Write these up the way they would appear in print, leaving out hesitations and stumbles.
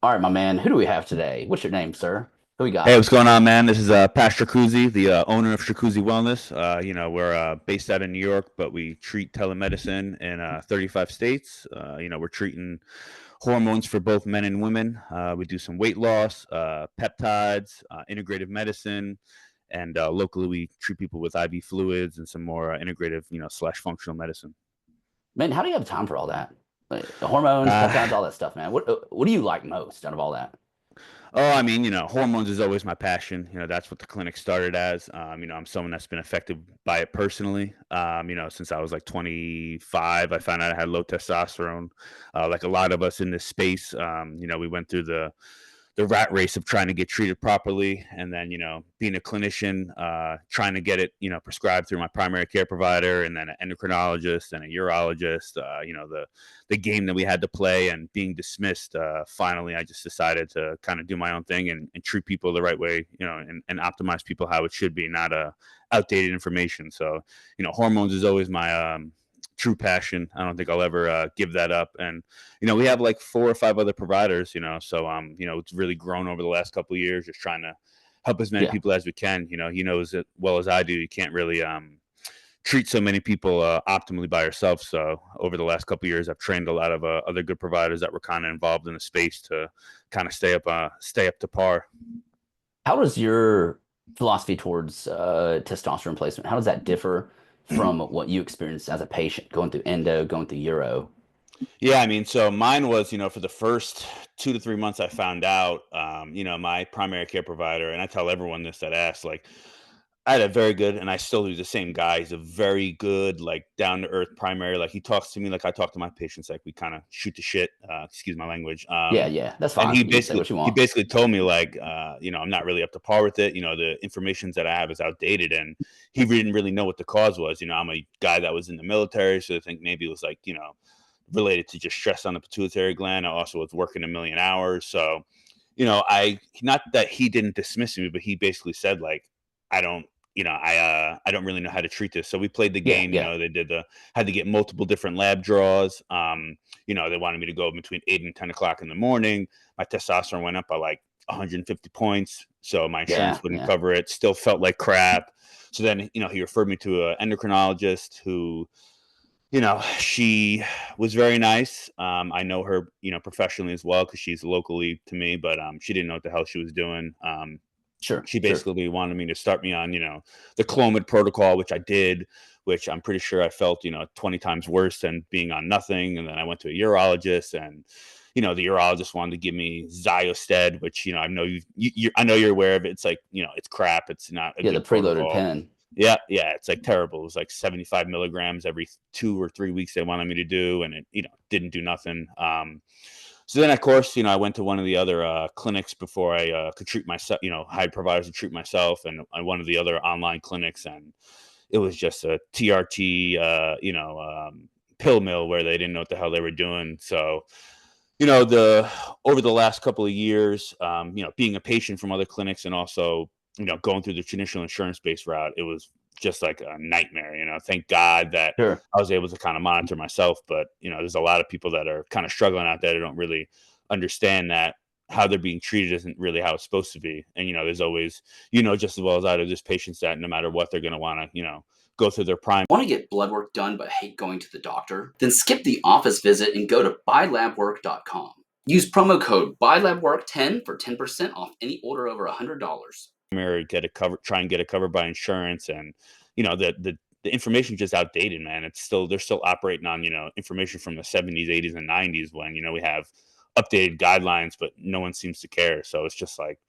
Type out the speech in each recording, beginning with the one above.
All right, my man. Who do we have today? What's your name, sir? Who we Hey, got? what's going on, man? This is Patrick Stracuzzi, the owner of Stracuzzi Wellness. We're based out of New York, but we treat telemedicine in 35 states. We're treating hormones for both men and women. We do some weight loss, peptides, integrative medicine, and locally we treat people with IV fluids and some more integrative, slash functional medicine. Man, how do you have time for all that? Like, the hormones, peptides, Uh, all that stuff, man. What do you like most out of all that? Oh, I mean, hormones is always my passion. That's what the clinic started as. I'm someone that's been affected by it personally. Since I was like 25, I found out I had low testosterone. Like a lot of us in this space, we went through the rat race of trying to get treated properly, and then being a clinician, trying to get it prescribed through my primary care provider, and then an endocrinologist and a urologist. The game that we had to play and being dismissed. Finally, I just decided to kind of do my own thing and treat people the right way, and optimize people how it should be, not outdated information. So hormones is always my true passion. I don't think I'll ever give that up. And we have like 4 or 5 other providers. It's really grown over the last couple of years, just trying to help as many Yeah. people as we can. He knows as well as I do. You can't really treat so many people optimally by yourself. So over the last couple of years, I've trained a lot of other good providers that were kind of involved in the space to kind of stay up to par. How does your philosophy towards testosterone placement, how does that differ from what you experienced as a patient going through endo, going through Euro? Yeah, I mean, so mine was, for the first 2 to 3 months, I found out, my primary care provider, and I tell everyone this that asks, like, I had a very good, and I still do the same guy. He's a very good, like, down to earth primary. Like, he talks to me like I talk to my patients. Like, we kind of shoot the shit. Excuse my language. Yeah, yeah, that's And fine. You can say what you he want. basically told me like, I'm not really up to par with it. The information that I have is outdated, and he didn't really know what the cause was. I'm a guy that was in the military, so I think maybe it was like, related to just stress on the pituitary gland. I also was working a million hours. So, I not that he didn't dismiss me, but he basically said like, I don't, I don't really know how to treat this. So we played the Yeah, game. yeah. They did had to get multiple different lab draws. They wanted me to go between 8 and 10 o'clock in the morning. My testosterone went up by like 150 points, so my insurance Yeah, wouldn't yeah. cover it. Still felt like crap. So then, he referred me to an endocrinologist who, she was very nice. I know her, professionally as well because she's locally to me, but she didn't know what the hell she was doing. Sure, She sure. basically wanted me to start me on, the Clomid protocol, which I did, which I'm pretty sure I felt, 20 times worse than being on nothing. And then I went to a urologist, and, the urologist wanted to give me Zyosted, which, I know I know you're aware of it. It's like, it's crap. It's not a Yeah, the good preloaded protocol. pen. Yeah, yeah, it's like terrible. It was like 75 milligrams every 2 or 3 weeks they wanted me to do, and it, didn't do nothing. So then, of course, I went to one of the other clinics before I could treat myself. Hired providers to treat myself, and one of the other online clinics, and it was just a TRT, pill mill where they didn't know what the hell they were doing. So, the over the last couple of years, being a patient from other clinics and also, going through the traditional insurance based route, it was just like a nightmare. Thank God that Sure. I was able to kind of monitor myself. But, there's a lot of people that are kind of struggling out there that don't really understand that how they're being treated isn't really how it's supposed to be. And, there's always, just as well as I do, there's patients that no matter what, they're going to want to, go through their prime. Want to get blood work done but hate going to the doctor? Then skip the office visit and go to buylabwork.com. Use promo code BUYLABWORK10 for 10% off any order over $100. Get it covered, try and get it covered by insurance, and the information just outdated, man. It's still they're still operating on information from the 70s, 80s, and 90s when we have updated guidelines, but no one seems to care. So it's just like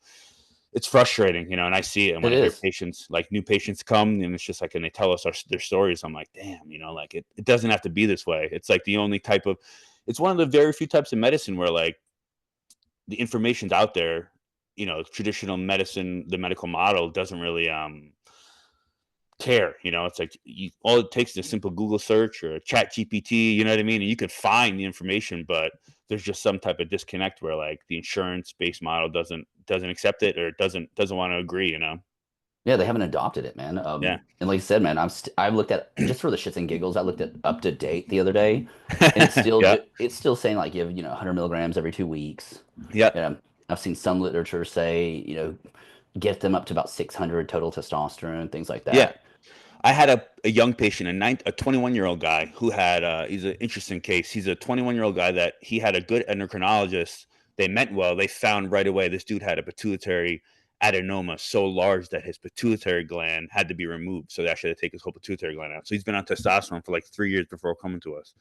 it's frustrating, and I see it. And It when I hear is. patients, like new patients come, and it's just like, and they tell us their stories, I'm like, damn, like it doesn't have to be this way. It's like the only type of, it's one of the very few types of medicine where like the information's out there. Traditional medicine, the medical model doesn't really care. It's like all it takes is a simple Google search or a chat GPT, you know what I mean? And you could find the information, but there's just some type of disconnect where like the insurance based model doesn't accept it or doesn't want to agree. Yeah, they haven't adopted it, man. Yeah. And like I said, man, I've looked at, just for the shits and giggles, I looked at Up to Date the other day, and Yeah. it's still saying like give 100 milligrams every 2 weeks. Yeah. Yeah, I've seen some literature say get them up to about 600 total testosterone, things like Yeah. that. I had a young patient, a 21-year-old guy who had he's an interesting case. He's a 21-year-old guy that he had a good endocrinologist. They meant well. They found right away this dude had a pituitary adenoma so large that his pituitary gland had to be removed. So they actually had to take his whole pituitary gland out. So he's been on testosterone for like 3 years before coming to us.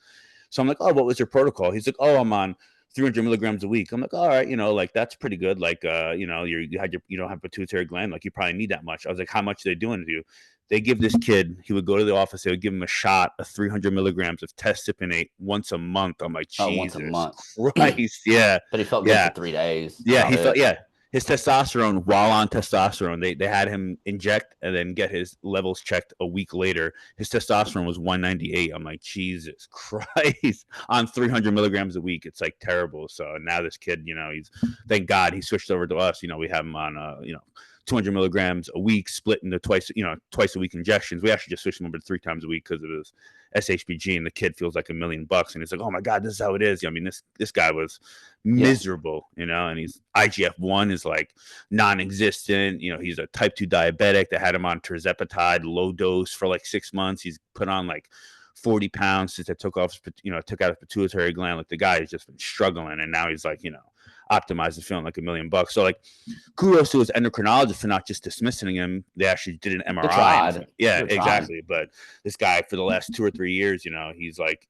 So I'm like, oh, what was your protocol? He's like, oh, I'm on 300 milligrams a week. I'm like, all right, like that's pretty good. Like, you don't have pituitary gland. Like you probably need that much. I was like, how much are they doing to you? They give this kid, he would go to the office, they would give him a shot of 300 milligrams of testipinate once a month. I'm like, Oh, once a Jesus month. Christ. Yeah. But he felt good for Yeah. 3 days. That's Yeah. about He felt, it. yeah. His testosterone, while on testosterone, they had him inject and then get his levels checked a week later. His testosterone was 198. I'm like, Jesus Christ, on 300 milligrams a week. It's like terrible. So now this kid, he's, thank God he switched over to us. We have him on, 200 milligrams a week, split into twice a week injections. We actually just switched him over to 3 times a week because of his SHBG, and the kid feels like $1,000,000, and he's like, oh my God, this is how it is. I mean, this guy was Yeah. miserable, and he's IGF-1 is like non-existent. He's a type 2 diabetic that had him on tirzepatide, low dose for like 6 months. He's put on like 40 pounds since I took out his pituitary gland. Like the guy has just been struggling, and now he's like, optimized and feeling like $1,000,000. So like, kudos to his endocrinologist for not just dismissing him. They actually did an They MRI. tried. Yeah, They tried. exactly. But this guy for the last 2 or 3 years, he's like,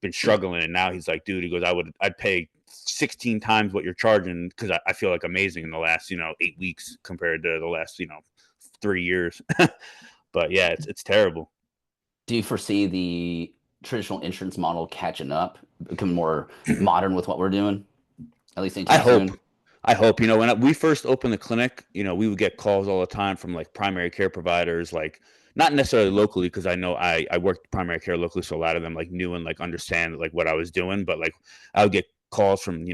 been struggling, and now he's like, dude, he goes, I'd pay 16 times what you're charging because I feel like amazing in the last 8 weeks compared to the last 3 years. But yeah, it's terrible. Do you foresee the traditional insurance model catching up, becoming more modern with what we're doing? At least I anytime hope. soon? I hope. When we first opened the clinic, we would get calls all the time from like primary care providers, like not necessarily locally, because I know I worked primary care locally, so a lot of them like knew and like understand like what I was doing. But like I would get calls from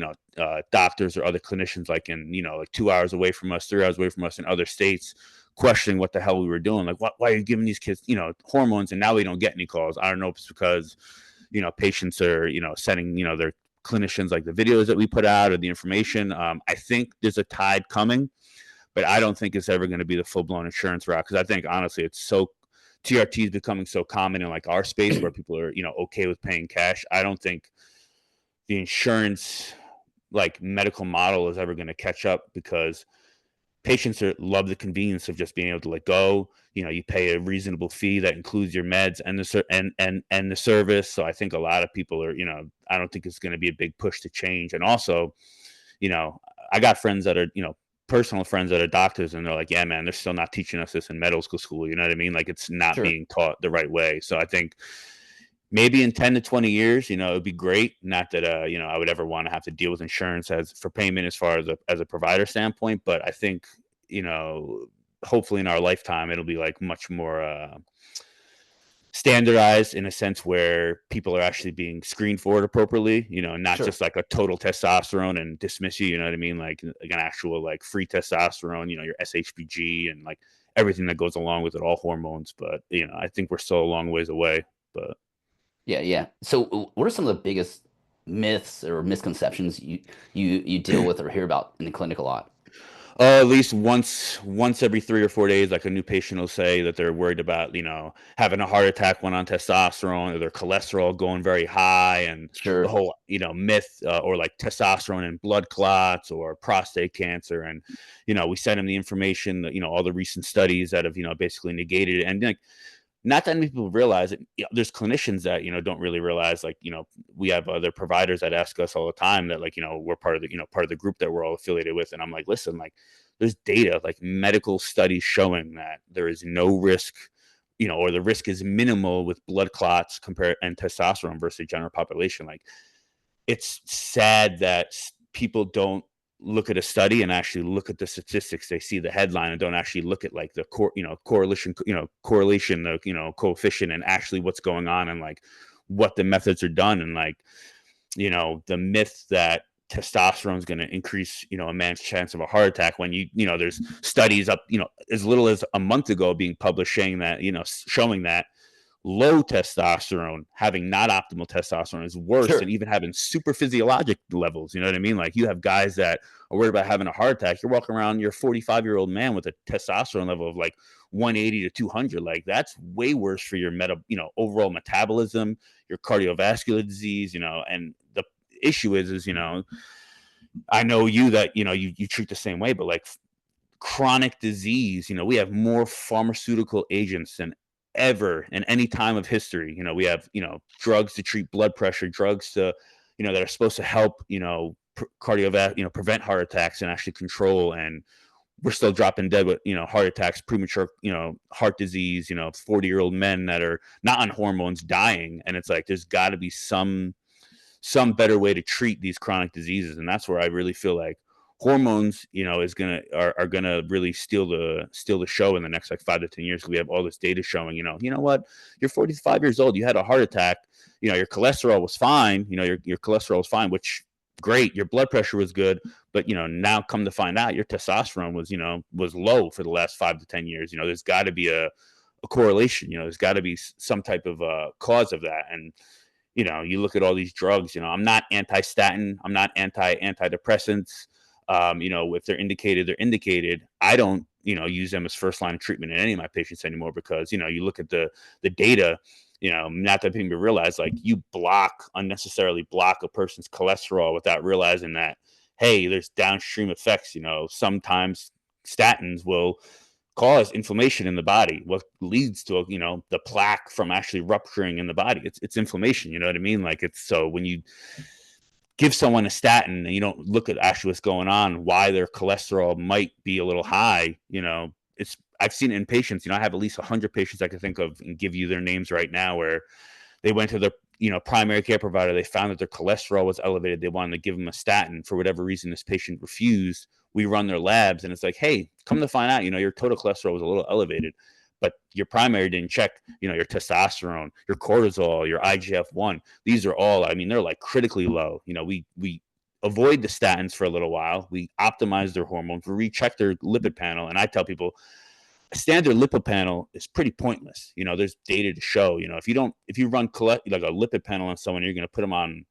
doctors or other clinicians like in like 2 hours away from us, 3 hours away from us in other states, questioning what the hell we were doing. Like, why are you giving these kids hormones? And now we don't get any calls. I don't know if it's because patients are sending their clinicians like the videos that we put out or the information. I think there's a tide coming, but I don't think it's ever going to be the full-blown insurance route, because I think honestly it's so TRT is becoming so common in like our space where people are okay with paying cash. I don't think the insurance like medical model is ever going to catch up, because patients love the convenience of just being able to let go. You pay a reasonable fee that includes your meds and the service. So I think a lot of people are, I don't think it's going to be a big push to change. And also, you know, I got friends that are, personal friends that are doctors, and they're like, yeah, man, they're still not teaching us this in medical school. You know what I mean? Like it's not Sure. being taught the right way. So I think maybe in 10 to 20 years, it'd be great. Not that, I would ever want to have to deal with insurance as for payment as far as a provider standpoint. But I think, hopefully in our lifetime, it'll be like much more, standardized in a sense where people are actually being screened for it appropriately, not Sure. just like a total testosterone and dismiss you know what I mean? Like an actual like free testosterone, your SHBG and like everything that goes along with it, all hormones. But, I think we're still a long ways away. But Yeah, yeah. So, what are some of the biggest myths or misconceptions you deal with or hear about in the clinic a lot? at least once every 3 or 4 days, like a new patient will say that they're worried about, having a heart attack when on testosterone, or their cholesterol going very high, and the Sure. whole, myth, or like testosterone and blood clots or prostate cancer. And, we send them the information, all the recent studies that have, basically negated it. And like, not that many people realize it. There's clinicians that don't really realize, like, we have other providers that ask us all the time that, like, we're part of the group that we're all affiliated with. And I'm like, listen, like, there's data, like medical studies showing that there is no risk, or the risk is minimal with blood clots compared and testosterone versus general population. Like, it's sad that people don't look at a study and actually look at the statistics. They see the headline and don't actually look at like the correlation, the coefficient, and actually what's going on, and like what the methods are done. And like, the myth that testosterone is going to increase, a man's chance of a heart attack, when there's studies up, as little as a month ago being published showing that low testosterone, having not optimal testosterone, is worse than even having super physiologic levels. You know what I mean? Like, you have guys that are worried about having a heart attack. You're walking around, you're a 45-year-old man with a testosterone level of like 180 to 200. Like, that's way worse for your overall metabolism, your cardiovascular disease, and the issue is, I know that, you treat the same way, but like chronic disease, we have more pharmaceutical agents than ever in any time of history. We have, drugs to treat blood pressure, drugs to, that are supposed to help, cardiovascular, prevent heart attacks and actually control. And we're still dropping dead with, heart attacks, premature, heart disease, 40-year-old men that are not on hormones dying. And it's like, there's got to be some better way to treat these chronic diseases. And that's where I really feel like hormones, are gonna really steal the show in the next like 5 to 10 years. We have all this data showing, what, you're 45 years old, you had a heart attack, your cholesterol was fine, your cholesterol was fine, which great, your blood pressure was good, but now come to find out your testosterone was low for the last 5 to 10 years. There's got to be a correlation. There's got to be some type of cause of that. And you look at all these drugs. I'm not anti-statin, I'm not antidepressants. If they're indicated, they're indicated. I don't, use them as first line of treatment in any of my patients anymore, because, you look at the data, not that people realize, like, you unnecessarily block a person's cholesterol without realizing that, hey, there's downstream effects. Sometimes statins will cause inflammation in the body, what leads to, the plaque from actually rupturing in the body. It's inflammation. You know what I mean? Like, it's, so when you give someone a statin and you don't look at actually what's going on, why their cholesterol might be a little high, I've seen it in patients. I have at least 100 patients I can think of and give you their names right now, where they went to their, primary care provider. They found that their cholesterol was elevated. They wanted to give them a statin. For whatever reason, this patient refused. We run their labs and it's like, hey, come to find out, your total cholesterol was a little elevated, but your primary didn't check, your testosterone, your cortisol, your IGF-1. These are all, they're like critically low. We avoid the statins for a little while. We optimize their hormones. We recheck their lipid panel. And I tell people, a standard lipid panel is pretty pointless. There's data to show, if you run like a lipid panel on someone, you're going to put them on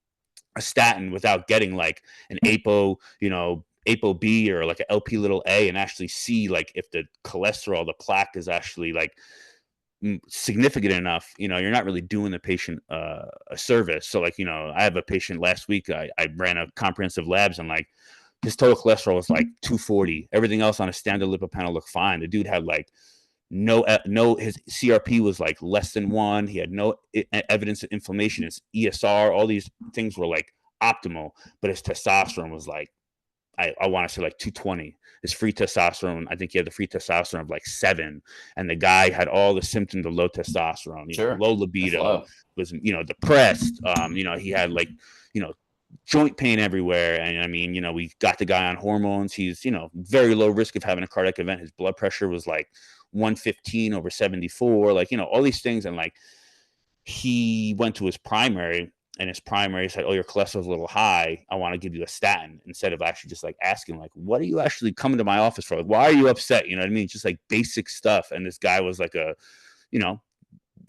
a statin without getting like an ApoB or like a LP little a, and actually see like if the cholesterol, the plaque is actually like significant enough, you're not really doing the patient a service. So like, I have a patient last week, I ran a comprehensive labs, and like his total cholesterol was like 240. Everything else on a standard lipid panel looked fine. The dude had like no, his CRP was like less than 1. He had no evidence of inflammation. His ESR, all these things were like optimal, but his testosterone was like, I want to say like 220. His free testosterone, I think he had the free testosterone of like 7. And the guy had all the symptoms of low testosterone, low libido, was, depressed. He had like, joint pain everywhere. And we got the guy on hormones. He's, very low risk of having a cardiac event. His blood pressure was like 115 over 74, like, all these things. And like, he went to his primary, and his primary said, oh, your cholesterol's a little high, I want to give you a statin, instead of actually just like asking, like, what are you actually coming to my office for? Like, why are you upset? You know what I mean? Just like basic stuff. And this guy was like a,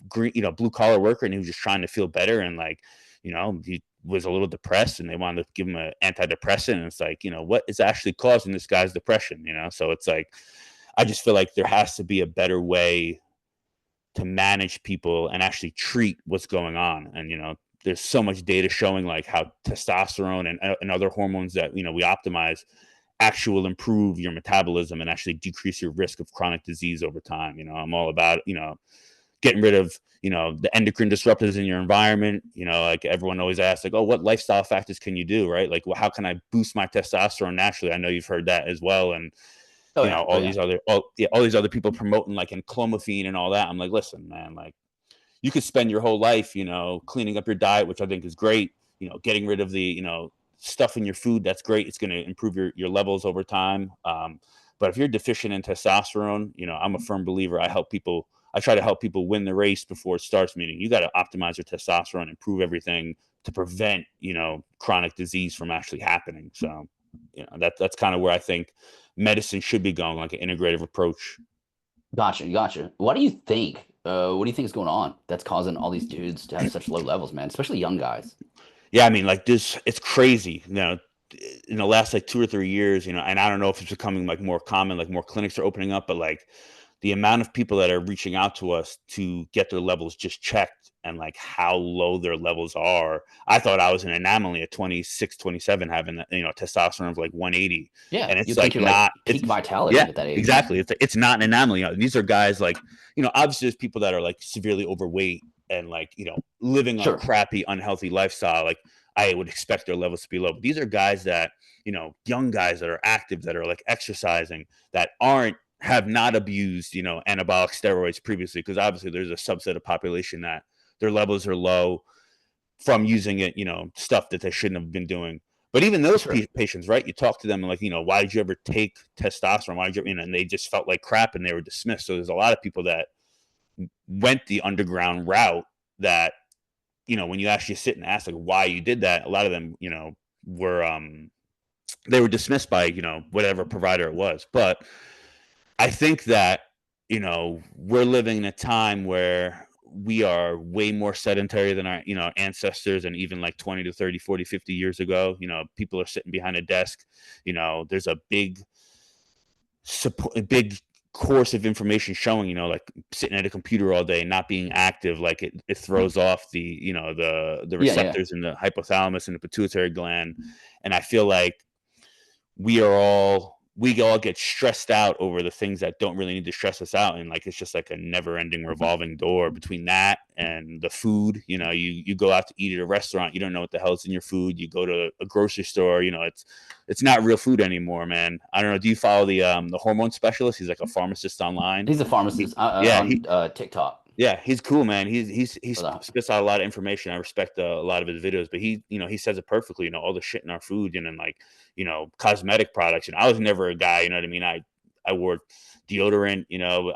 green, blue collar worker, and he was just trying to feel better. And like, he was a little depressed, and they wanted to give him an antidepressant. And it's like, what is actually causing this guy's depression? So it's like, I just feel like there has to be a better way to manage people and actually treat what's going on. And, there's so much data showing like how testosterone and other hormones that, we optimize actually will improve your metabolism and actually decrease your risk of chronic disease over time. I'm all about, getting rid of, the endocrine disruptors in your environment. Like everyone always asks, like, oh, what lifestyle factors can you do? Right. Like, well, how can I boost my testosterone naturally? I know you've heard that as well. And, all these other people promoting like enclomiphene and all that. I'm like, listen, man, like, you could spend your whole life, cleaning up your diet, which I think is great, getting rid of the, stuff in your food. That's great. It's going to improve your levels over time. But if you're deficient in testosterone, I'm a firm believer. I try to help people win the race before it starts, meaning you got to optimize your testosterone, improve everything to prevent, chronic disease from actually happening. So, that's kind of where I think medicine should be going, like an integrative approach. Gotcha. What do you think? What do you think is going on that's causing all these dudes to have such low levels, man? Especially young guys. Yeah, I mean, like this, it's crazy. In the last like 2 or 3 years, and I don't know if it's becoming like more common, like more clinics are opening up, but like the amount of people that are reaching out to us to get their levels just checked and like how low their levels are. I thought I was an anomaly at 26, 27, having, testosterone of like 180. Yeah, And you it's think like you're like not, peak yeah, vitality at that age. exactly. It's not an anomaly. These are guys like, obviously there's people that are like severely overweight and like, living a Sure. crappy, unhealthy lifestyle. Like I would expect their levels to be low. But these are guys that, young guys that are active, that are like exercising, that have not abused, anabolic steroids previously, because obviously there's a subset of population that their levels are low from using it, stuff that they shouldn't have been doing. But even those Sure. patients, right? You talk to them and like, why did you ever take testosterone? Why did you, and they just felt like crap and they were dismissed. So there's a lot of people that went the underground route that, when you actually sit and ask like why you did that, a lot of them, were they were dismissed by, whatever provider it was. But I think that, we're living in a time where we are way more sedentary than our, ancestors, and even like 20 to 30, 40, 50 years ago, people are sitting behind a desk. There's a big support, a big course of information showing, like sitting at a computer all day, not being active, like it throws off the, the Yeah. receptors in the hypothalamus and the pituitary gland. And I feel like we all get stressed out over the things that don't really need to stress us out, and like it's just like a never-ending revolving door between that and the food. You go out to eat at a restaurant, you don't know what the hell's in your food. You go to a grocery store, it's not real food anymore, man. I don't know, do you follow the hormone specialist? He's like a pharmacist online. He's a pharmacist Yeah, on TikTok. yeah, he's cool, man. He For the- spits out a lot of information. I respect a lot of his videos, but he says it perfectly. All the shit in our food, and then like, cosmetic products. I was never a guy. You know what I mean? I wore deodorant.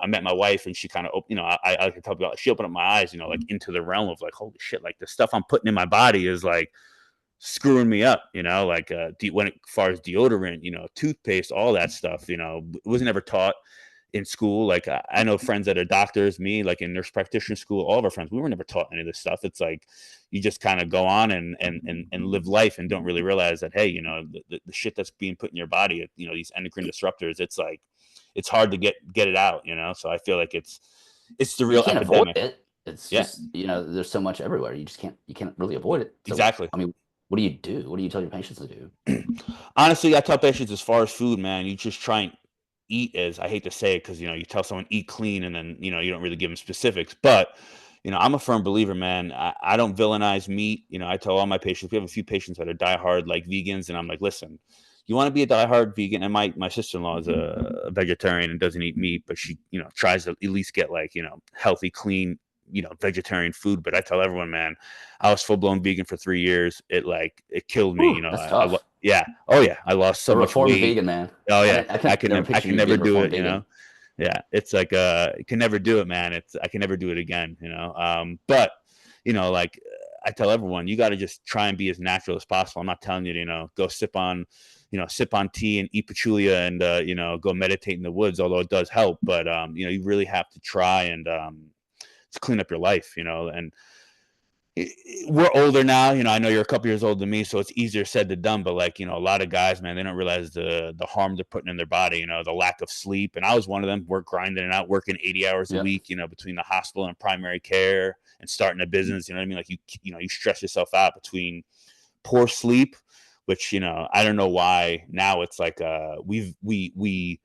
I met my wife, and she kind of, I can tell you, she opened up my eyes, like into the realm of like, holy shit, like the stuff I'm putting in my body is like screwing me up. Like when as far as deodorant, toothpaste, all that stuff. It was never taught in school. Like I know friends that are doctors, me, like in nurse practitioner school, all of our friends, we were never taught any of this stuff. It's like you just kind of go on and live life and don't really realize that, hey, the shit that's being put in your body, these endocrine disruptors, it's like it's hard to get it out. So I feel like it's the you real can't avoid epidemic. it. It's Yeah, just, there's so much everywhere. You can't really avoid it. So, exactly. I mean, what do you do? What do you tell your patients to do? Honestly, I tell patients, as far as food, man, you just try and eat, as I hate to say it, because you tell someone eat clean, and then you don't really give them specifics. But I'm a firm believer, man. I don't villainize meat. I tell all my patients. We have a few patients that are diehard like vegans, and I'm like, listen, you want to be a diehard vegan? And my sister-in-law is a vegetarian and doesn't eat meat, but she tries to at least get like healthy, clean, vegetarian food. But I tell everyone, man, I was full-blown vegan for 3 years. It killed me. Whew, that's tough. Yeah. Oh yeah. I lost so A much reformed weight. vegan, man. Oh yeah. I I can can never never I picture can you never being a do reformed it. vegan. Yeah. It's like you can never do it, man. I can never do it again. But like I tell everyone, you got to just try and be as natural as possible. I'm not telling you to, go sip on tea and eat patchouli and go meditate in the woods, although it does help. But you really have to try and to clean up your life, and we're older now. I know you're a couple years older than me, so it's easier said than done. But like, a lot of guys, man, they don't realize the harm they're putting in their body. The lack of sleep. And I was one of them. We're grinding it out, working 80 hours a Yep. week. Between the hospital and primary care and starting a business. You know what I mean? Like you stress yourself out between poor sleep, which I don't know why now it's like we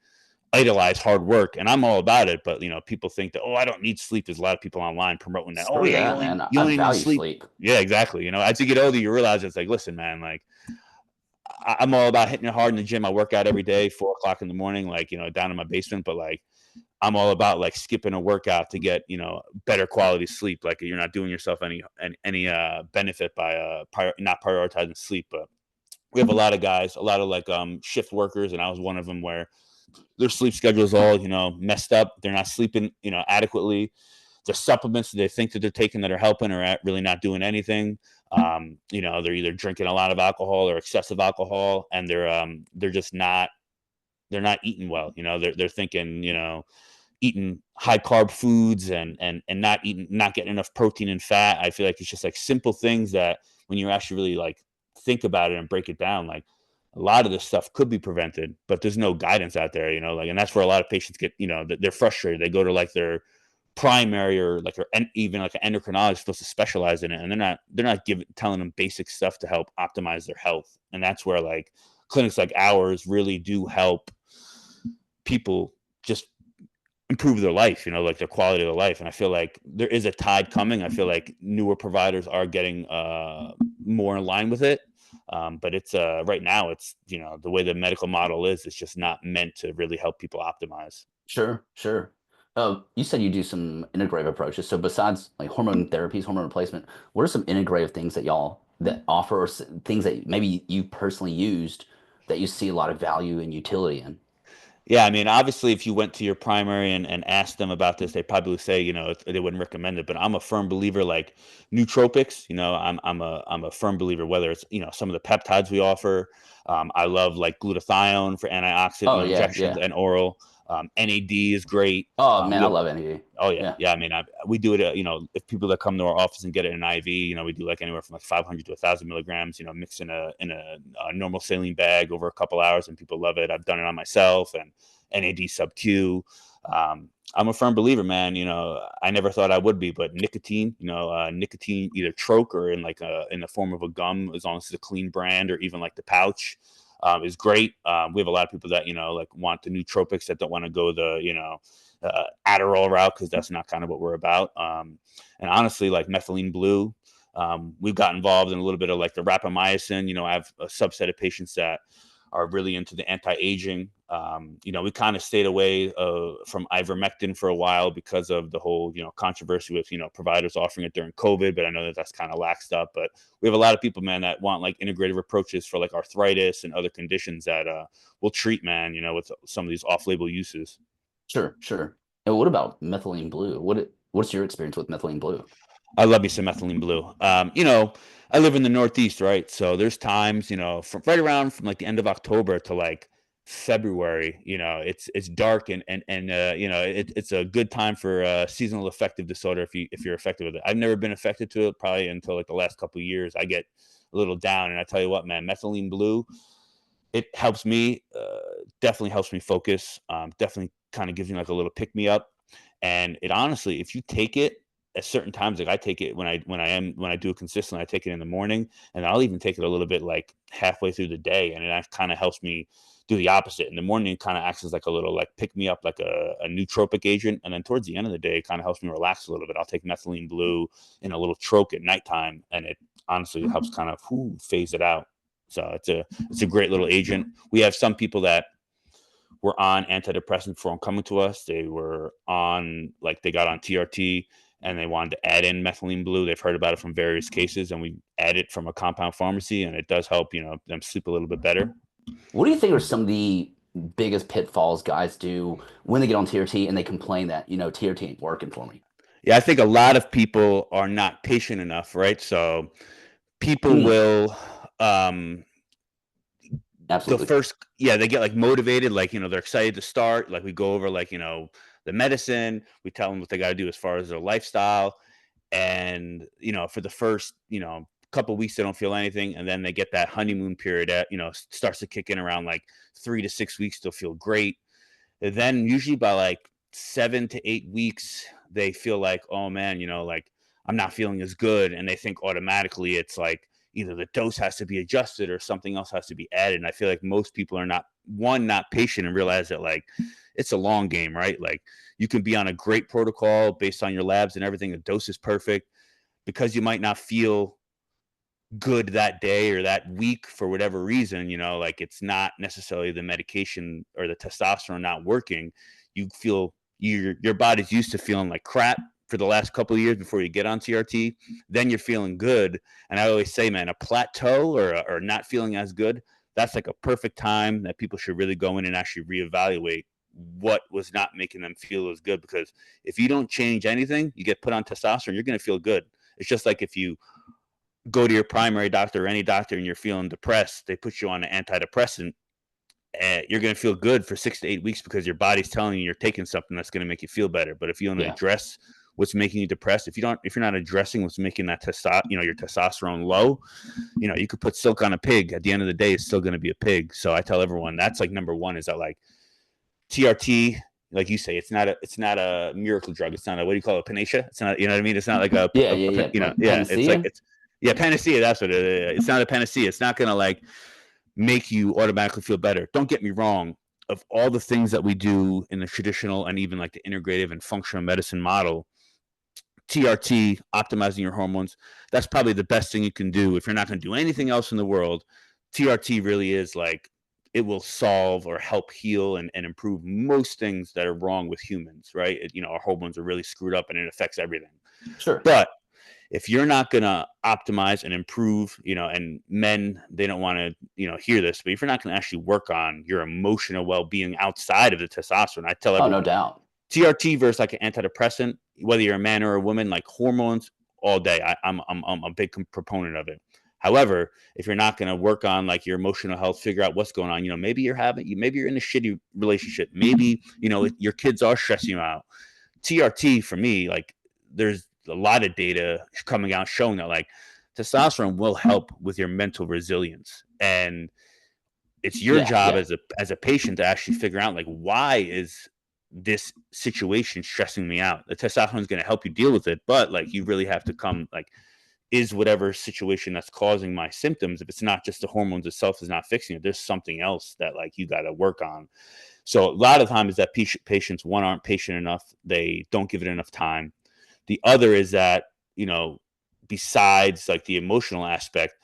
idolize hard work, and I'm all about it. But people think that, oh, I don't need sleep. There's a lot of people online promoting that. Oh Screw yeah, that, man. you I only need value sleep. sleep. Yeah, exactly. As you get older, you realize it's like, listen, man, like I'm all about hitting it hard in the gym. I work out every day, 4 o'clock in the morning, like down in my basement. But like I'm all about like skipping a workout to get better quality sleep. Like you're not doing yourself any benefit by not prioritizing sleep. But we have a lot of guys, a lot of like shift workers, and I was one of them, where their sleep schedule is all messed up. They're not sleeping adequately the supplements that they think that they're taking that are helping are really not doing anything. They're either drinking a lot of alcohol or excessive alcohol, and they're just not, they're not eating well. They're thinking, eating high carb foods and not getting enough protein and fat. I feel like it's just like simple things that when you actually really like think about it and break it down, like a lot of this stuff could be prevented, but there's no guidance out there, and that's where a lot of patients get, they're frustrated. They go to like their primary or like, or even like an endocrinologist supposed to specialize in it, and they're not telling them basic stuff to help optimize their health. And that's where like clinics like ours really do help people just improve their life, like their quality of their life. And I feel like there is a tide coming. I feel like newer providers are getting more in line with it. But it's right now it's, the way the medical model is, it's just not meant to really help people optimize. Sure, sure. You said you do some integrative approaches. So besides like hormone therapies, hormone replacement, what are some integrative things that y'all that offer, or things that maybe you personally used that you see a lot of value and utility in? Yeah, I mean, obviously, if you went to your primary and asked them about this, they probably would say, they wouldn't recommend it. But I'm a firm believer, like nootropics. I'm a firm believer. Whether it's some of the peptides we offer, I love like glutathione for antioxidant, Oh yeah, injections yeah. and oral. NAD is great. Oh man, We I have, love energy. oh yeah, Yeah. yeah. I mean, we do it. If people that come to our office and get it in IV, we do like anywhere from like 500 to 1,000 milligrams. Mix in a normal saline bag over a couple hours, and people love it. I've done it on myself, and NAD sub Q. I'm a firm believer, man. I never thought I would be, but nicotine, nicotine either troche or in the form of a gum, as long as it's a clean brand, or even like the pouch, is great. We have a lot of people that like want the nootropics that don't want to go the Adderall route, because that's not kind of what we're about. And honestly, like methylene blue, we've got involved in a little bit of like the rapamycin. I have a subset of patients that are really into the anti-aging. We kind of stayed away from ivermectin for a while because of the whole, controversy with, providers offering it during COVID, but I know that that's kind of laxed up. But we have a lot of people, man, that want like integrative approaches for like arthritis and other conditions that we'll treat, man, with some of these off-label uses. Sure, sure. And what about methylene blue? What's your experience with methylene blue? I love me some methylene blue. I live in the Northeast, right? So there's times, from right around from like the end of October to like February, it's dark and it's a good time for seasonal affective disorder if you're affected with it. I've never been affected to it probably until like the last couple of years. I get a little down, and I tell you what, man, methylene blue, it helps me, definitely helps me focus. Definitely kind of gives me like a little pick me up. And it honestly, if you take it at certain times, like I take it when I do it consistently, I take it in the morning, and I'll even take it a little bit like halfway through the day, and it kind of helps me do the opposite. In the morning, it kind of acts as like a little like pick me up, like a nootropic agent, and then towards the end of the day, it kind of helps me relax a little bit. I'll take methylene blue in a little troche at nighttime, and it honestly helps kind of phase it out. So it's a great little agent. We have some people that were on antidepressants before coming to us. They were on, like, they got on TRT and they wanted to add in methylene blue. They've heard about it from various cases, and we add it from a compound pharmacy, and it does help, them sleep a little bit better. What do you think are some of the biggest pitfalls guys do when they get on TRT and they complain that, TRT ain't working for me? Yeah, I think a lot of people are not patient enough, right? So people Mm, will, um, absolutely. they get like motivated, like, they're excited to start. Like we go over like, the medicine, we tell them what they got to do as far as their lifestyle. And, for the first, couple weeks, they don't feel anything. And then they get that honeymoon period that, starts to kick in around like 3 to 6 weeks. They'll feel great. And then usually by like 7 to 8 weeks, they feel like, oh man, like I'm not feeling as good. And they think automatically it's like either the dose has to be adjusted or something else has to be added. And I feel like most people are not patient and realize that like it's a long game, right? Like you can be on a great protocol based on your labs and everything. The dose is perfect, because you might not feel good that day or that week for whatever reason, like it's not necessarily the medication or the testosterone not working. You feel your body's used to feeling like crap for the last couple of years before you get on TRT. Then you're feeling good. And I always say, man, a plateau or not feeling as good, that's like a perfect time that people should really go in and actually reevaluate what was not making them feel as good. Because if you don't change anything, you get put on testosterone, you're going to feel good. It's just like if you go to your primary doctor or any doctor and you're feeling depressed, they put you on an antidepressant, you're going to feel good for 6 to 8 weeks because your body's telling you you're taking something that's going to make you feel better. But if you don't Yeah. address what's making you depressed, if you're not addressing what's making that your testosterone low, you could put silk on a pig. At the end of the day, it's still going to be a pig. So I tell everyone that's like number one, is that like TRT, like you say, it's not a miracle drug. It's not a, what do you call it, panacea? It's not, you know what I mean? It's not like Yeah, yeah, yeah. Like yeah, it's like panacea. yeah, panacea. That's what it is. It's not a panacea. It's not gonna like make you automatically feel better. Don't get me wrong. Of all the things that we do in the traditional and even like the integrative and functional medicine model, TRT, optimizing your hormones, that's probably the best thing you can do. If you're not going to do anything else in the world, TRT really is like, it will solve or help heal and improve most things that are wrong with humans, right? Our hormones are really screwed up and it affects everything. Sure. But if you're not going to optimize and improve, and men, they don't want to, hear this, but if you're not going to actually work on your emotional well-being outside of the testosterone, I tell Oh, no everyone, doubt. TRT versus like an antidepressant, whether you're a man or a woman, like hormones all day. I'm a big proponent of it. However, if you're not going to work on like your emotional health, figure out what's going on. Maybe maybe you're in a shitty relationship. Maybe your kids are stressing you out. TRT for me, like there's a lot of data coming out showing that like testosterone will help with your mental resilience, and it's your Yeah, job yeah, as a patient to actually figure out like, why is this situation stressing me out? The testosterone is going to help you deal with it, but like you really have to come like, is whatever situation that's causing my symptoms, if it's not just the hormones itself is not fixing it, there's something else that like you got to work on. So a lot of times that patients, one, aren't patient enough, they don't give it enough time. The other is that, besides like the emotional aspect,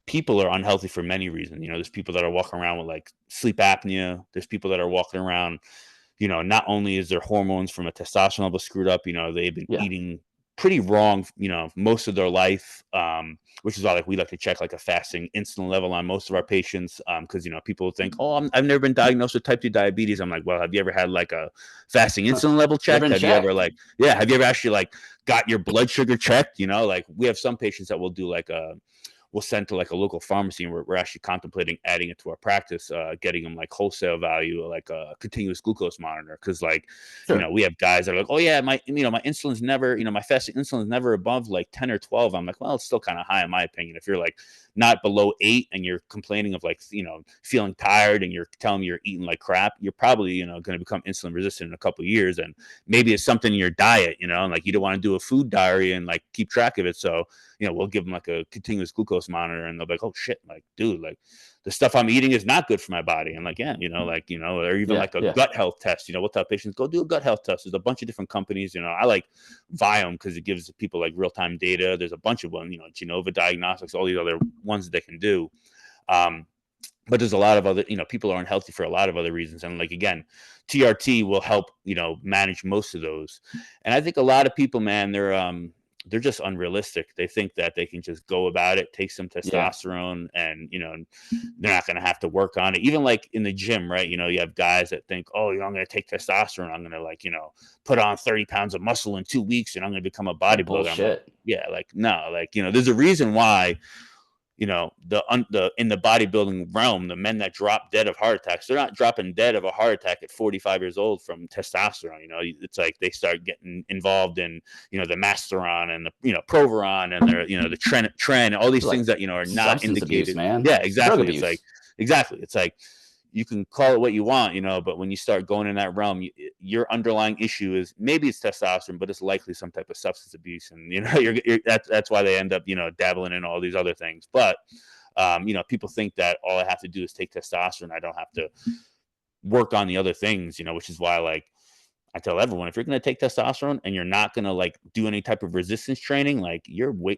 people are unhealthy for many reasons. There's people that are walking around with like sleep apnea. There's people that are walking around, not only is their hormones from a testosterone level screwed up, they've been yeah. eating pretty wrong, most of their life, which is why like we like to check like a fasting insulin level on most of our patients, because people think, oh, I've never been diagnosed with type 2 diabetes. I'm like, well, have you ever had like a fasting insulin level Never checked? been Have you ever checked. like, yeah, have you ever actually like got your blood sugar checked? Like we have some patients that will do like we'll send to like a local pharmacy, and we're actually contemplating adding it to our practice, getting them like wholesale value, like a continuous glucose monitor. Cause like, Sure. we have guys that are like, oh yeah, my insulin's never, my fasting insulin's never above like 10 or 12. I'm like, well, it's still kind of high in my opinion. If you're like not below 8 and you're complaining of like, feeling tired and you're telling me you're eating like crap, you're probably, going to become insulin resistant in a couple of years. And maybe it's something in your diet, and like you don't want to do a food diary and like keep track of it. So, we'll give them like a continuous glucose monitor, and they'll be like, oh shit, like, dude, like the stuff I'm eating is not good for my body. And like, yeah, or even Yeah, like a yeah. gut health test, we'll tell patients, go do a gut health test. There's a bunch of different companies, I like Viome because it gives people like real-time data. There's a bunch of them, Genova Diagnostics, all these other ones that they can do. But there's a lot of other, people are unhealthy for a lot of other reasons. And like, again, TRT will help, manage most of those. And I think a lot of people, man, they're just unrealistic. They think that they can just go about it, take some Yeah. testosterone, and, they're not going to have to work on it. Even like in the gym, right? You have guys that think, oh, I'm going to take testosterone. I'm going to like, put on 30 pounds of muscle in 2 weeks and I'm going to become a It's like bodybuilder. I'm like, bullshit. yeah, like, no, like, there's a reason why, the in the bodybuilding realm, the men that drop dead of heart attacks, they're not dropping dead of a heart attack at 45 years old from testosterone. It's like they start getting involved in, the Masteron and the, Proveron and their, the Tren, all It's these like things that, are not substance abuse, indicated. man. Yeah, It's drug exactly. It's abuse. like, exactly. It's like, you can call it what you want, but when you start going in that realm, your underlying issue is maybe it's testosterone, but it's likely some type of substance abuse. And, that's why they end up, dabbling in all these other things. But, people think that all I have to do is take testosterone. I don't have to work on the other things, which is why, like, I tell everyone, if you're going to take testosterone and you're not going to like do any type of resistance training, like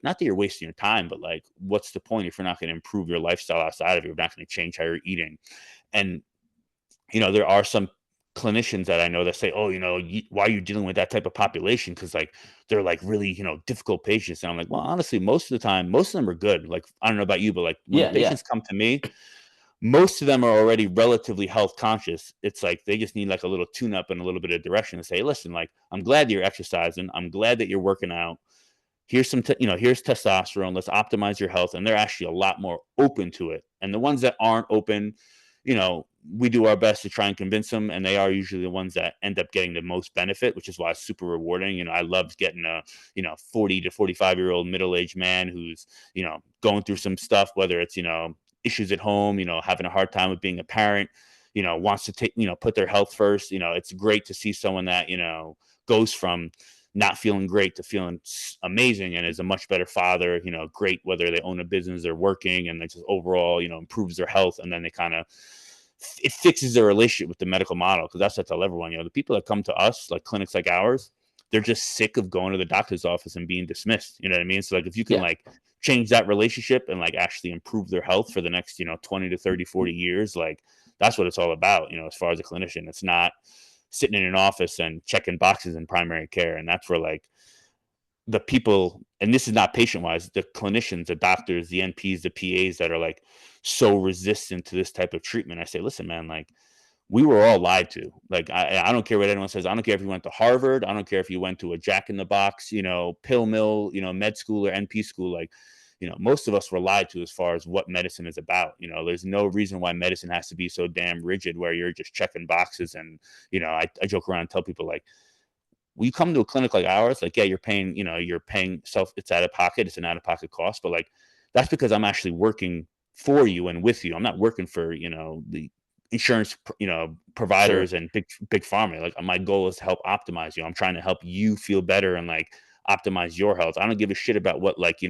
not that you're wasting your time, but like, what's the point if you're not going to improve your lifestyle outside of it? You're not going to change how you're eating. And, there are some clinicians that I know that say, oh, why are you dealing with that type of population? Cause like, they're like really, difficult patients. And I'm like, well, honestly, most of the time, most of them are good. Like, I don't know about you, but like when the Yeah, yeah. patients come to me, most of them are already relatively health conscious. It's like they just need like a little tune up and a little bit of direction to say, listen, like, I'm glad you're exercising. I'm glad that you're working out. Here's some, here's testosterone. Let's optimize your health. And they're actually a lot more open to it. And the ones that aren't open, we do our best to try and convince them. And they are usually the ones that end up getting the most benefit, which is why it's super rewarding. I love getting a, 40 to 45-year-old middle-aged man who's, going through some stuff, whether it's, issues at home, having a hard time with being a parent, wants to take, put their health first. It's great to see someone that, goes from not feeling great to feeling amazing and is a much better father, great, whether they own a business or working, and it just overall, improves their health. And then they kind of, it fixes their relationship with the medical model. Cause that's what I tell everyone, the people that come to us, like clinics like ours, they're just sick of going to the doctor's office and being dismissed. You know what I mean? So like, if you can like change that relationship and like actually improve their health for the next, 20 to 30, 40 years, like that's what it's all about. As far as a clinician, it's not sitting in an office and checking boxes in primary care. And that's where like the people, and this is not patient wise, the clinicians, the doctors, the NPs, the PAs that are like so resistant to this type of treatment. I say, listen, man, like we were all lied to. Like, I don't care what anyone says. I don't care if you went to Harvard. I don't care if you went to a Jack in the Box, pill mill, med school or NP school. Like, most of us were lied to as far as what medicine is about. There's no reason why medicine has to be so damn rigid where you're just checking boxes. And, I joke around and tell people like, when you come to a clinic like ours, like, yeah, you're paying self, it's out of pocket, it's an out of pocket cost, but like, that's because I'm actually working for you and with you. I'm not working for, the insurance, providers and big pharma. Like my goal is to help optimize you. I'm trying to help you feel better and like optimize your health. I don't give a shit about what like,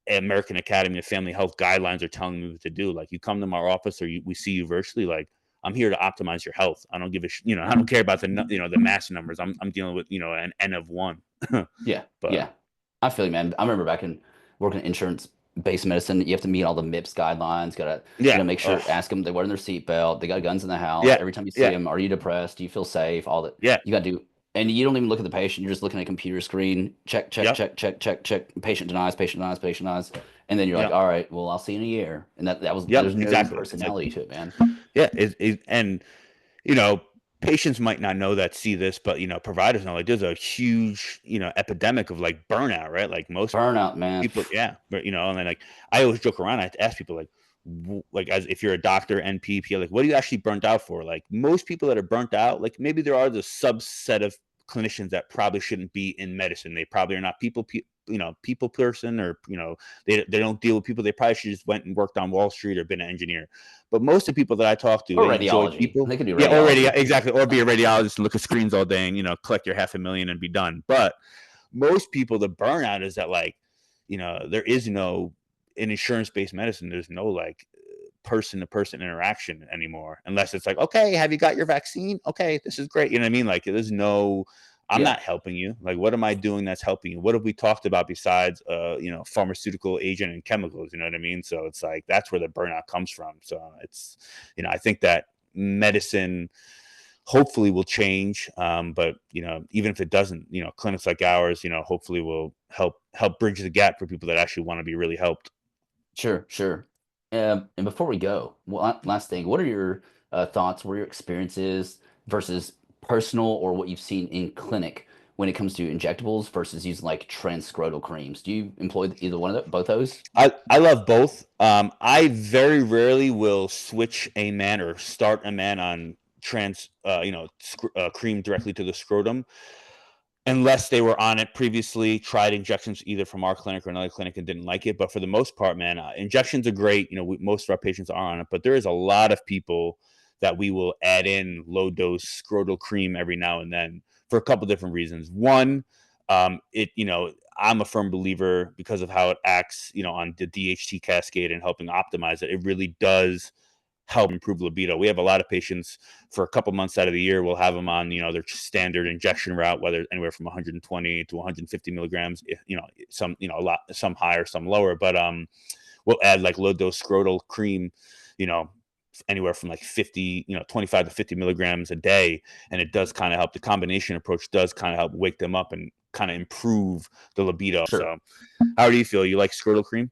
American Academy of Family Health guidelines are telling me what to do. Like you come to my office or we see you virtually, like I'm here to optimize your health. I don't give a I don't care about the the mass numbers. I'm dealing with an N of one. Yeah, But yeah. I feel you, man. I remember back in working in insurance-based medicine, you have to meet all the MIPS guidelines. Gotta, yeah, make sure, ask them they wearing their seatbelt, they got guns in the house. yeah, Every time you see yeah, them, are you depressed? Do you feel safe? All that yeah, you gotta do. And you don't even look at the patient. You're just looking at a computer screen. Check, check, yep, check, check, check, check. Patient denies, patient denies, patient denies. And then you're like, yep, all right, well, I'll see you in a year. And that was, yep, there's no exactly. It's like, personality to it, man. yeah, and you know, patients might not know that, see this, but providers know. Like, there's a huge, epidemic of like burnout, right? Like most Burnout, man. people, yeah, but and then like I always joke around. I have to ask people like, like as if you're a doctor, NP, PA, like what are you actually burnt out for? Like most people that are burnt out, like maybe there are the subset of clinicians that probably shouldn't be in medicine. They probably are not people person, or they don't deal with people. They probably should just went and worked on Wall Street or been an engineer. But most of the people that I talk to, Or they enjoy radiology. people. They could do Yeah, already, radiology. exactly, or be a radiologist and look at screens all day and collect your $500,000 and be done. But most people, the burnout is that like, there is no, in insurance-based medicine, there's no like person-to-person interaction anymore, unless it's like, okay, have you got your vaccine? Okay, this is great. You know what I mean? Like there's no, I'm Yeah. not helping you. Like, what am I doing that's helping you? What have we talked about besides pharmaceutical agent and chemicals? You know what I mean? So it's like that's where the burnout comes from. So it's, I think that medicine hopefully will change. But even if it doesn't, clinics like ours, hopefully will help bridge the gap for people that actually want to be really helped. Sure, sure. And before we go, last thing, what are your thoughts, what are your experiences versus personal or what you've seen in clinic when it comes to injectables versus using like transscrotal creams? Do you employ either one of both those? I love both. I very rarely will switch a man or start a man on cream directly to the scrotum, unless they were on it previously, tried injections either from our clinic or another clinic and didn't like it. But for the most part, man, injections are great. Most of our patients are on it, but there is a lot of people that we will add in low dose scrotal cream every now and then for a couple different reasons. One, I'm a firm believer because of how it acts, on the DHT cascade and helping optimize it. It really does help improve libido. We have a lot of patients for a couple months out of the year. We'll have them on, their standard injection route, whether anywhere from 120 to 150 milligrams. Some, a lot, some higher, some lower. But we'll add like low dose scrotal cream, you know, anywhere from like 50, 25 to 50 milligrams a day. And it does kind of help. The combination approach does kind of help wake them up and kind of improve the libido. Sure. So how do you feel? You like scrotal cream?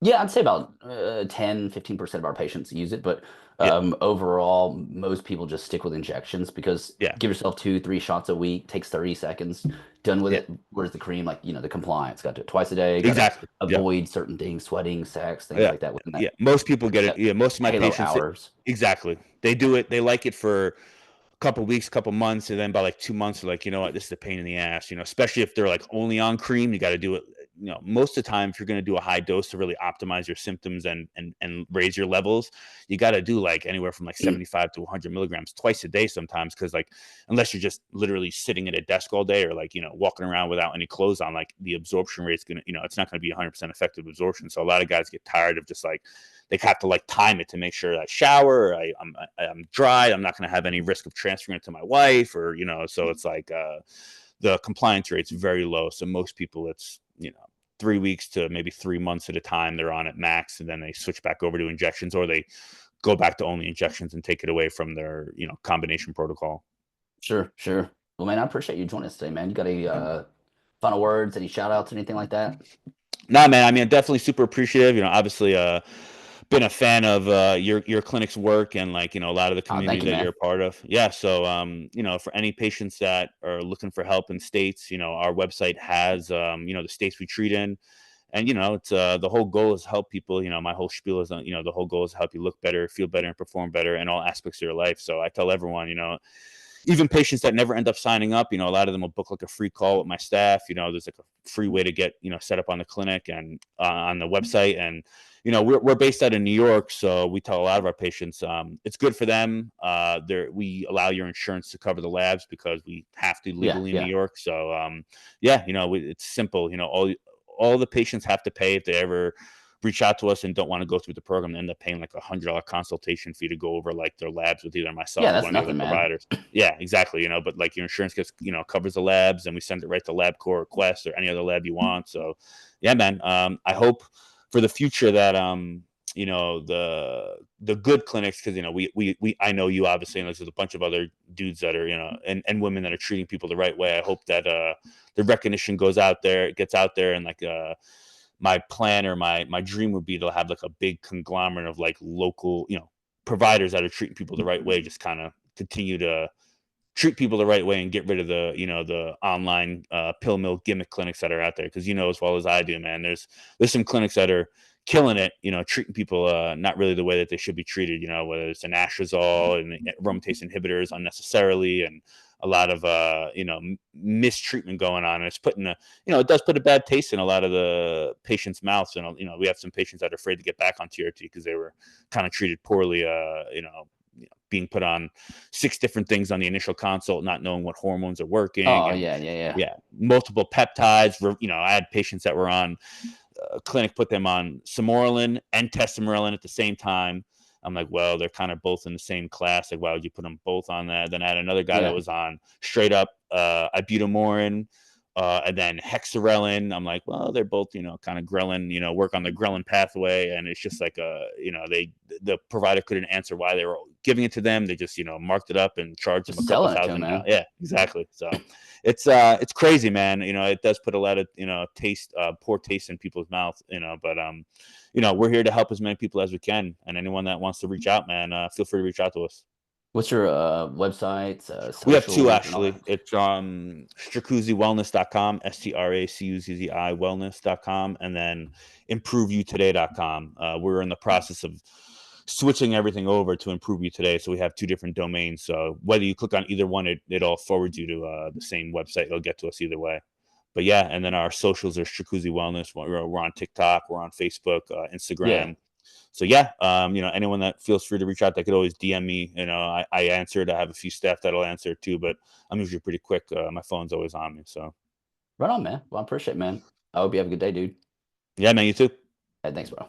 Yeah, I'd say about 10-15% of our patients use it, but Yeah, overall, most people just stick with injections because yeah, give yourself 2-3 shots a week, takes 30 seconds, done with yeah, it. Where's the cream? Like, the compliance, got to do it twice a day, got to exactly. Yeah. avoid certain things, sweating, sex, things Yeah, like that within yeah. that, Most people get it. that Yeah, most of my halo patients, hours. exactly. They do it. They like it for couple weeks, couple months, and then by like 2 months, they're like, you know what, this is a pain in the ass. Especially if they're like only on cream, you got to do it. Most of the time, if you're going to do a high dose to really optimize your symptoms and raise your levels, you got to do like anywhere from like 75 to 100 milligrams twice a day sometimes. Because like unless you're just literally sitting at a desk all day or like walking around without any clothes on, like the absorption rate's gonna it's not going to be 100% effective absorption. So a lot of guys get tired of just like they have to like time it to make sure I shower, I'm dry, I'm not going to have any risk of transferring it to my wife, or so it's like the compliance rate's very low. So most people, it's 3 weeks to maybe 3 months at a time they're on it max, and then they switch back over to injections, or they go back to only injections and take it away from their combination protocol. Sure, sure. Well, man, I appreciate you joining us today, man. You got any final words, any shout outs, anything like that? Nah, man. I mean, definitely super appreciative. Obviously, been a fan of your clinic's work, and like a lot of the community Thank you, that you're man. a part of. Yeah. So for any patients that are looking for help in states, our website has the states we treat in, and it's the whole goal is help people. My whole spiel is the whole goal is help you look better, feel better, and perform better in all aspects of your life. So I tell everyone, even patients that never end up signing up, a lot of them will book like a free call with my staff. There's like a free way to get, set up on the clinic and on the website. And, we're based out of New York. So we tell a lot of our patients, it's good for them. We allow your insurance to cover the labs because we have to Yeah, legally in New yeah. York. So, yeah, it's simple. All the patients have to pay if they ever reach out to us and don't want to go through the program, they end up paying like $100 consultation fee to go over like their labs with either Yeah, myself or that's one of the other nothing, man. providers. Yeah, exactly. But like your insurance gets, covers the labs, and we send it right to LabCorp or Quest or any other lab you want. So yeah, man. I hope for the future that the good clinics, because we I know you obviously, and there's a bunch of other dudes that are and women that are treating people the right way. I hope that the recognition goes out there, it gets out there, and like my plan or my dream would be to have like a big conglomerate of like local providers that are treating people the right way, just kind of continue to treat people the right way and get rid of the online pill mill gimmick clinics that are out there, because as well as I do, man, there's some clinics that are killing it, treating people not really the way that they should be treated, whether it's an anastrozole and aromatase inhibitors unnecessarily, and a lot of mistreatment going on, and it's putting it does put a bad taste in a lot of the patients' mouths. And we have some patients that are afraid to get back on TRT because they were kind of treated poorly, being put on 6 different things on the initial consult, not knowing what hormones are working, Oh, and yeah, yeah, yeah. yeah, multiple peptides. I had patients that were on clinic put them on Samorelin and Tesamorelin at the same time. I'm like, well, they're kind of both in the same class. Like, why would you put them both on that? Then I had another guy that Yeah. was on straight up ibutamorin, and then hexarelin. I'm like, well, they're both, kind of ghrelin, work on the ghrelin pathway. And it's just like, the provider couldn't answer why they were giving it to them. They just, marked it up and charged them a Just couple selling it to him, thousand. man. Yeah, exactly. So it's crazy, man. It does put a lot of, poor taste in people's mouth, but, we're here to help as many people as we can. And anyone that wants to reach out, man, feel free to reach out to us. What's your websites, We have two socials, and all actually. that? It's stracuzziwellness.com, STRACUZZI wellness.com, and then improveyoutaday.com. We're in the process of switching everything over to Improve You Today. So we have 2 different domains. So whether you click on either one, it all forwards you to the same website. It'll get to us either way. But yeah, and then our socials are Stracuzzi Wellness. We're on TikTok, we're on Facebook, Yeah. Instagram. So yeah, anyone that feels free to reach out, they could always DM me. I answered. I have a few staff that'll answer too, but I'm usually pretty quick. My phone's always on me. So Right on, man. Well, I appreciate it, man. I hope you have a good day, dude. yeah, man, you too. Hey, thanks, bro.